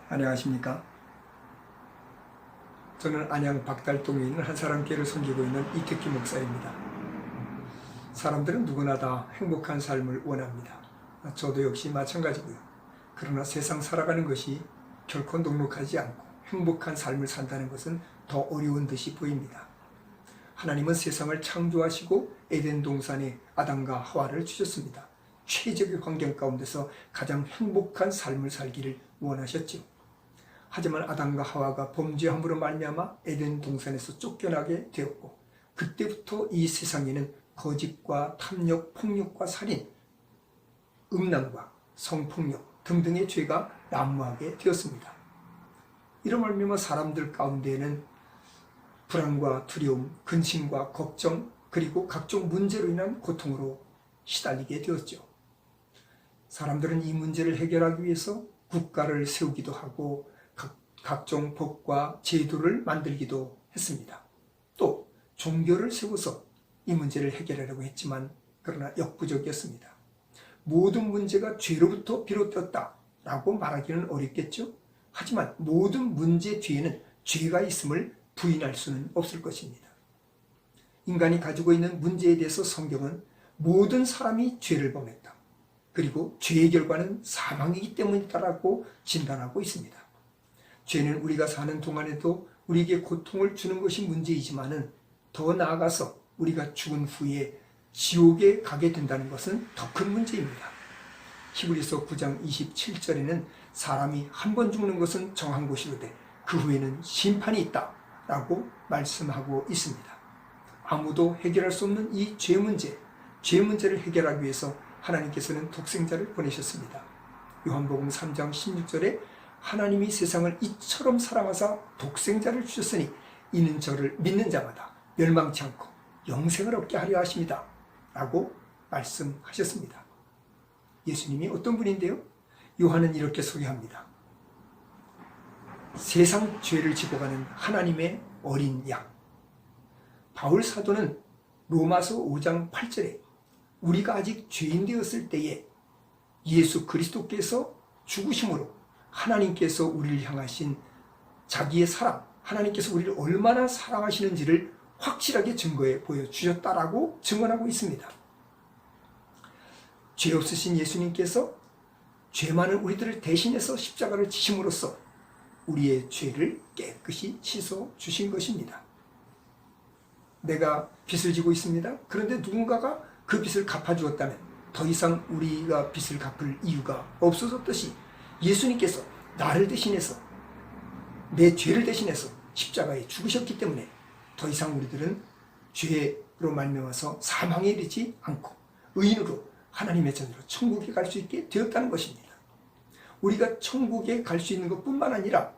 안녕하십니까? 저는 안양 박달동에 있는 한사람교회를 섬기고 있는 이특기 목사입니다. 사람들은 누구나 다 행복한 삶을 원합니다. 저도 역시 마찬가지고요. 그러나 세상 살아가는 것이 결코 녹록하지 않고 행복한 삶을 산다는 것은 더 어려운 듯이 보입니다. 하나님은 세상을 창조하시고 에덴 동산에 아담과 하와를 주셨습니다. 최적의 환경 가운데서 가장 행복한 삶을 살기를 원하셨죠. 하지만 아담과 하와가 범죄함으로 말미암아 에덴 동산에서 쫓겨나게 되었고, 그때부터 이 세상에는 거짓과 탐욕, 폭력과 살인, 음란과 성폭력 등등의 죄가 난무하게 되었습니다. 이로 말미암아 사람들 가운데에는 불안과 두려움, 근심과 걱정, 그리고 각종 문제로 인한 고통으로 시달리게 되었죠. 사람들은 이 문제를 해결하기 위해서 국가를 세우기도 하고 각종 법과 제도를 만들기도 했습니다. 또 종교를 세워서 이 문제를 해결하려고 했지만 그러나 역부족이었습니다. 모든 문제가 죄로부터 비롯되었다라고 말하기는 어렵겠죠. 하지만 모든 문제 뒤에는 죄가 있음을 부인할 수는 없을 것입니다. 인간이 가지고 있는 문제에 대해서 성경은 모든 사람이 죄를 범했다. 그리고 죄의 결과는 사망이기 때문이다라고 진단하고 있습니다. 죄는 우리가 사는 동안에도 우리에게 고통을 주는 것이 문제이지만은 더 나아가서 우리가 죽은 후에 지옥에 가게 된다는 것은 더 큰 문제입니다. 히브리서 9장 27절에는 사람이 한 번 죽는 것은 정한 것이로되 그 후에는 심판이 있다 라고 말씀하고 있습니다. 아무도 해결할 수 없는 이 죄 문제를 해결하기 위해서 하나님께서는 독생자를 보내셨습니다. 요한복음 3장 16절에 하나님이 세상을 이처럼 사랑하사 독생자를 주셨으니 이는 저를 믿는 자마다 멸망치 않고 영생을 얻게 하려 하십니다 라고 말씀하셨습니다. 예수님이 어떤 분인데요? 요한은 이렇게 소개합니다. 세상 죄를 지고 가는 하나님의 어린 양. 바울 사도는 로마서 5장 8절에 우리가 아직 죄인 되었을 때에 예수 그리스도께서 죽으심으로 하나님께서 우리를 향하신 자기의 사랑, 하나님께서 우리를 얼마나 사랑하시는지를 확실하게 증거해 보여주셨다라고 증언하고 있습니다. 죄 없으신 예수님께서 죄 많은 우리들을 대신해서 십자가를 지심으로써 우리의 죄를 깨끗이 씻어 주신 것입니다. 내가 빚을 지고 있습니다. 그런데 누군가가 그 빚을 갚아주었다면 더 이상 우리가 빚을 갚을 이유가 없어졌듯이 예수님께서 나를 대신해서 내 죄를 대신해서 십자가에 죽으셨기 때문에 더 이상 우리들은 죄로 말미암아서 사망에 이르지 않고 의인으로 하나님의 자녀로 천국에 갈 수 있게 되었다는 것입니다. 우리가 천국에 갈 수 있는 것뿐만 아니라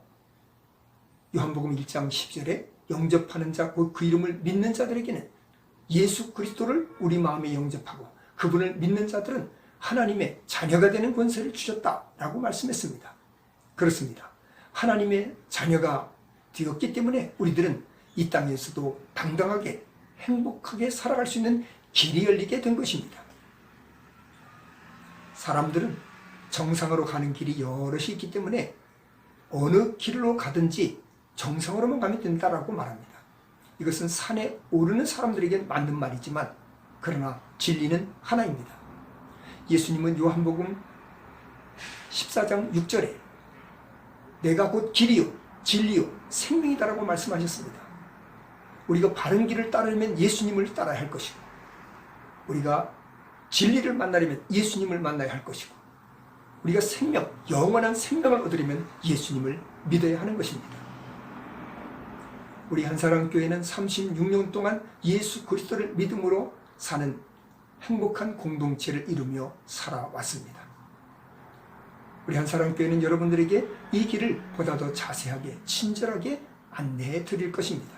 요한복음 1장 10절에 영접하는 자, 그 이름을 믿는 자들에게는 예수 그리스도를 우리 마음에 영접하고 그분을 믿는 자들은 하나님의 자녀가 되는 권세를 주셨다라고 말씀했습니다. 그렇습니다. 하나님의 자녀가 되었기 때문에 우리들은 이 땅에서도 당당하게 행복하게 살아갈 수 있는 길이 열리게 된 것입니다. 사람들은 정상으로 가는 길이 여럿이 있기 때문에 어느 길로 가든지 정상으로만 가면 된다라고 말합니다. 이것은 산에 오르는 사람들에게 맞는 말이지만 그러나 진리는 하나입니다. 예수님은 요한복음 14장 6절에 내가 곧 길이요 진리요 생명이다라고 말씀하셨습니다. 우리가 바른 길을 따르려면 예수님을 따라야 할 것이고 우리가 진리를 만나려면 예수님을 만나야 할 것이고 우리가 생명, 영원한 생명을 얻으려면 예수님을 믿어야 하는 것입니다. 우리 한사람교회는 36년 동안 예수 그리스도를 믿음으로 사는 행복한 공동체를 이루며 살아왔습니다. 우리 한사람교회는 여러분들에게 이 길을 보다 더 자세하게 친절하게 안내해 드릴 것입니다.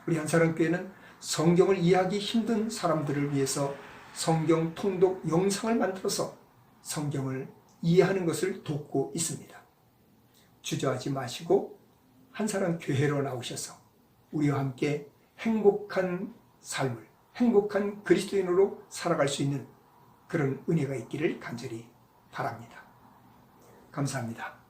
우리 한사람교회는 성경을 이해하기 힘든 사람들을 위해서 성경 통독 영상을 만들어서 성경을 이해하는 것을 돕고 있습니다. 주저하지 마시고 한사람교회로 나오셔서 우리와 함께 행복한 삶을, 행복한 그리스도인으로 살아갈 수 있는 그런 은혜가 있기를 간절히 바랍니다. 감사합니다.